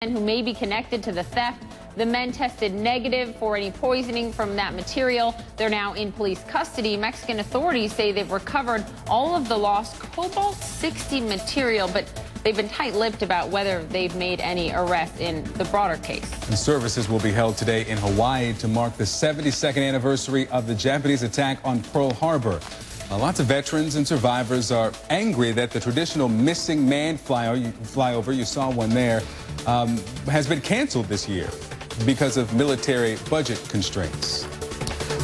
who may be connected to the theft. The men tested negative for any poisoning from that material. They're now in police custody. Mexican authorities say they've recovered all of the lost cobalt-60 material, but they've been tight-lipped about whether they've made any arrests in the broader case. And services will be held today in Hawaii to mark the 72nd anniversary of the Japanese attack on Pearl Harbor. Lots of veterans and survivors are angry that the traditional missing man flyover, you saw one there, has been canceled this year because of military budget constraints.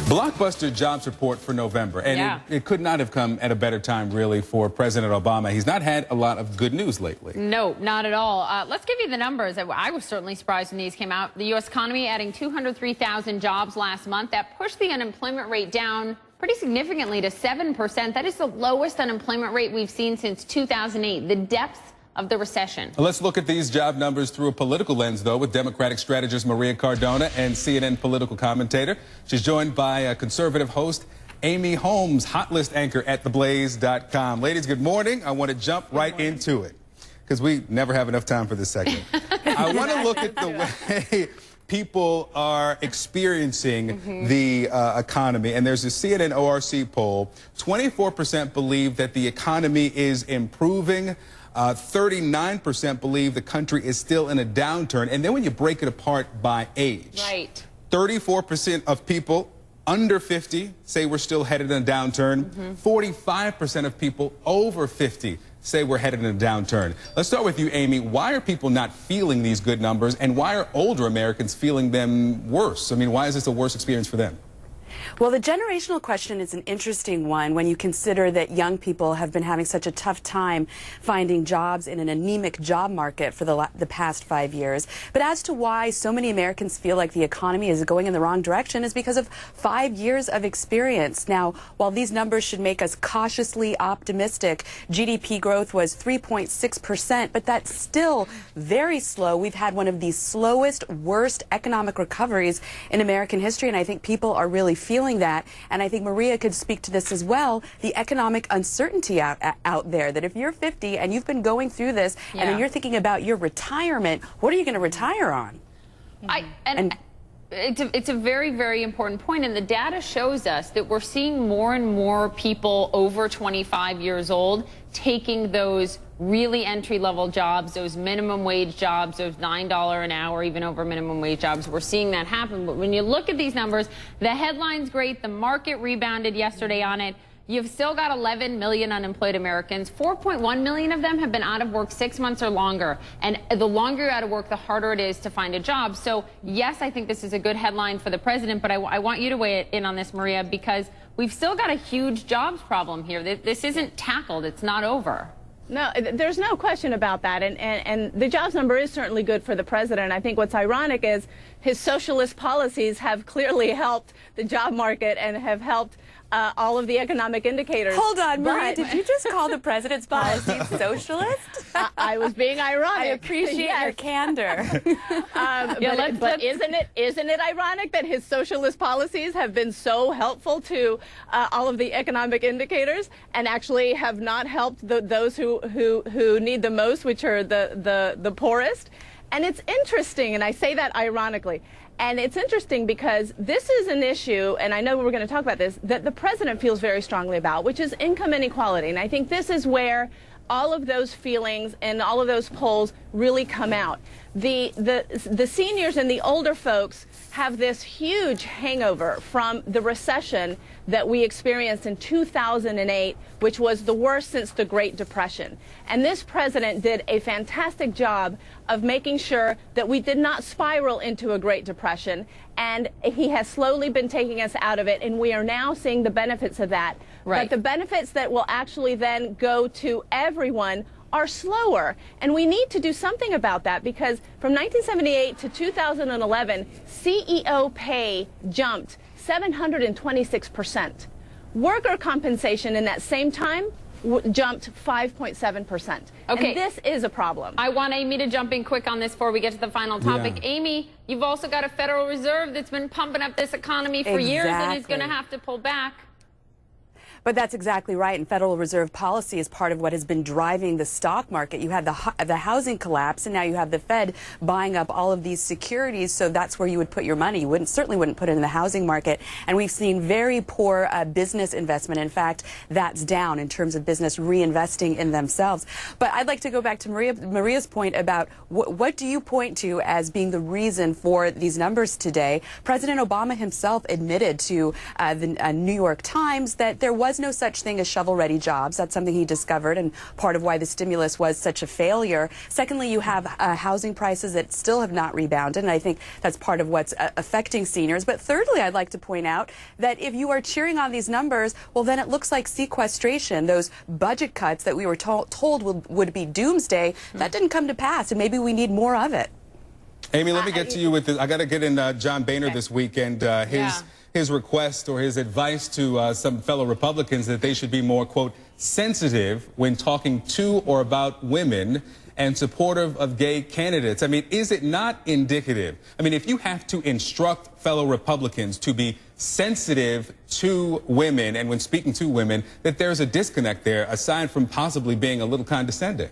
Blockbuster jobs report for November, and it could not have come at a better time, really, for President Obama. He's not had a lot of good news lately. No, not at all. Let's give you the numbers. I was certainly surprised when these came out. The U.S. economy adding 203,000 jobs last month. That pushed the unemployment rate down pretty significantly to 7%. That is the lowest unemployment rate we've seen since 2008, the depths of the recession. Let's look at these job numbers through a political lens, though, with Democratic strategist Maria Cardona and CNN political commentator. She's joined by conservative host Amy Holmes, hot list anchor at theblaze.com. Ladies, good morning. I want to jump right into it because we never have enough time for this segment. I want to look at the way people are experiencing the economy. And there's a CNN ORC poll. 24% believe that the economy is improving. 39% believe the country is still in a downturn. And then when you break it apart by age, 34% of people under 50 say we're still headed in a downturn. 45% of people over 50 say we're headed in a downturn. Let's start with you, Amy. Why are people not feeling these good numbers, and why are older Americans feeling them worse? I mean, why is this a worse experience for them? Well, the generational question is an interesting one when you consider that young people have been having such a tough time finding jobs in an anemic job market for the past 5 years. But as to why so many Americans feel like the economy is going in the wrong direction is because of 5 years of experience. Now, while these numbers should make us cautiously optimistic, GDP growth was 3.6%, but that's still very slow. We've had one of the slowest, worst economic recoveries in American history, and I think people are really feeling that. And I think Maria could speak to this as well, the economic uncertainty out there, that if you're 50 and you've been going through this and then you're thinking about your retirement, what are you going to retire on? It's a very, very important point, and the data shows us that we're seeing more and more people over 25 years old taking those really entry-level jobs, those minimum wage jobs, those $9 an hour, even over minimum wage jobs. We're seeing that happen. But when you look at these numbers, the headline's great. The market rebounded yesterday on it. You've still got 11 million unemployed Americans. 4.1 million of them have been out of work 6 months or longer. And the longer you're out of work, the harder it is to find a job. So, yes, I think this is a good headline for the president, but I want you to weigh in on this, Maria, because we've still got a huge jobs problem here. This isn't tackled. It's not over. No, there's no question about that. And the jobs number is certainly good for the president. I think what's ironic is his socialist policies have clearly helped the job market and have helped all of the economic indicators. Hold on, Maria, did you just call the president's policies socialist? I was being ironic. I appreciate your candor. But isn't it ironic that his socialist policies have been so helpful to all of the economic indicators and actually have not helped those who need the most, which are the poorest? And it's interesting, and I say that ironically. And it's interesting because this is an issue, and I know we're going to talk about this, that the president feels very strongly about, which is income inequality. And I think this is where all of those feelings and all of those polls really come out. The seniors and the older folks have this huge hangover from the recession that we experienced in 2008, which was the worst since the Great Depression. And this president did a fantastic job of making sure that we did not spiral into a Great Depression, and he has slowly been taking us out of it, and we are now seeing the benefits of that. But the benefits that will actually then go to everyone are slower, and we need to do something about that, because from 1978 to 2011, CEO pay jumped 726%. Worker compensation in that same time jumped 5.7%. Okay. And this is a problem. I want Amy to jump in quick on this before we get to the final topic. Yeah. Amy, you've also got a Federal Reserve that's been pumping up this economy for years and is going to have to pull back. But that's exactly right. And Federal Reserve policy is part of what has been driving the stock market. You had the housing collapse, and now you have the Fed buying up all of these securities. So that's where you would put your money. You certainly wouldn't put it in the housing market. And we've seen very poor business investment. In fact, that's down in terms of business reinvesting in themselves. But I'd like to go back to Maria's point about what do you point to as being the reason for these numbers today? President Obama himself admitted to the New York Times that there was no such thing as shovel-ready jobs. That's something he discovered, and part of why the stimulus was such a failure. Secondly, you have housing prices that still have not rebounded, and I think that's part of what's affecting seniors. But thirdly, I'd like to point out that if you are cheering on these numbers, well, then it looks like sequestration, those budget cuts that we were told would be doomsday, that didn't come to pass, and maybe we need more of it. Amy, let me get to you with this. I got to get in John Boehner this weekend. His request or his advice to some fellow Republicans that they should be more, quote, sensitive when talking to or about women and supportive of gay candidates. I mean, is it not indicative? I mean, if you have to instruct fellow Republicans to be sensitive to women and when speaking to women, that there's a disconnect there, aside from possibly being a little condescending.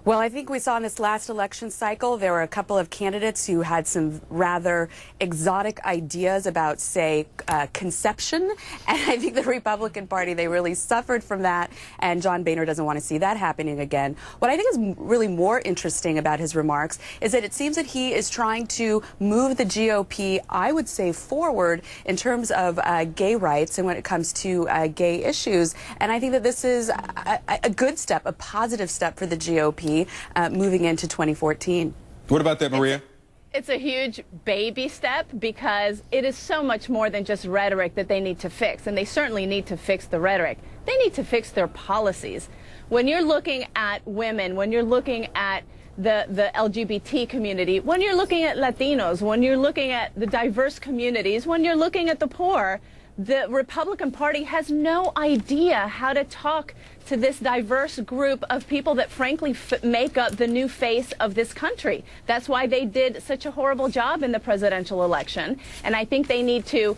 Well, I think we saw in this last election cycle, there were a couple of candidates who had some rather exotic ideas about, say, conception. And I think the Republican Party, they really suffered from that. And John Boehner doesn't want to see that happening again. What I think is really more interesting about his remarks is that it seems that he is trying to move the GOP, I would say, forward in terms of gay rights and when it comes to gay issues. And I think that this is a good step, a positive step for the GOP. Moving into 2014. What about that, Maria? It's a huge baby step because it is so much more than just rhetoric that they need to fix. And they certainly need to fix the rhetoric. They need to fix their policies. When you're looking at women, when you're looking at the LGBT community, when you're looking at Latinos, when you're looking at the diverse communities, when you're looking at the poor, the Republican Party has no idea how to talk to this diverse group of people that frankly make up the new face of this country. That's why they did such a horrible job in the presidential election. And I think they need to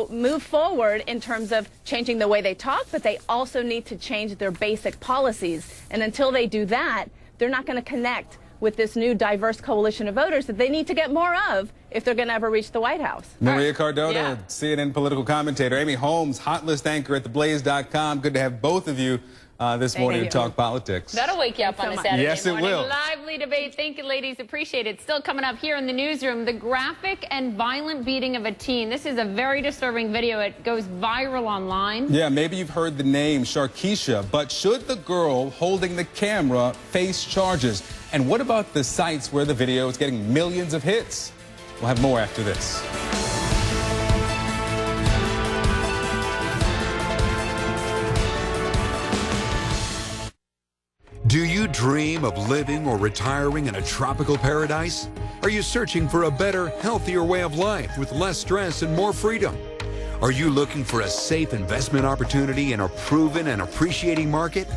move forward in terms of changing the way they talk, but they also need to change their basic policies. And until they do that, they're not going to connect with this new diverse coalition of voters that they need to get more of if they're going to ever reach the White House. Maria Cardona, CNN political commentator. Amy Holmes, hot list anchor at theblaze.com. Good to have both of you this morning to talk politics. That'll wake you up on a Saturday yes, morning. It will. Lively debate. Thank you, ladies. Appreciate it. Still coming up here in the newsroom, the graphic and violent beating of a teen. This is a very disturbing video. It goes viral online. Yeah, maybe you've heard the name Sharkeisha, but should the girl holding the camera face charges? And what about the sites where the video is getting millions of hits? We'll have more after this. Do you dream of living or retiring in a tropical paradise? Are you searching for a better, healthier way of life with less stress and more freedom? Are you looking for a safe investment opportunity in a proven and appreciating market?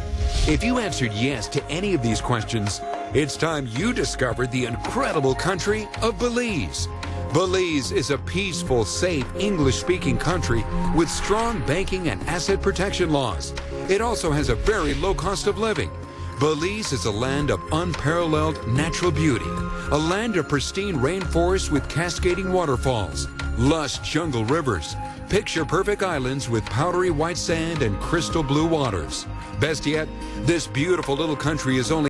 If you answered yes to any of these questions, it's time you discovered the incredible country of Belize. Belize is a peaceful, safe, English-speaking country with strong banking and asset protection laws. It also has a very low cost of living. Belize is a land of unparalleled natural beauty, a land of pristine rainforests with cascading waterfalls, lush jungle rivers, picture-perfect islands with powdery white sand and crystal blue waters. Best yet, this beautiful little country is only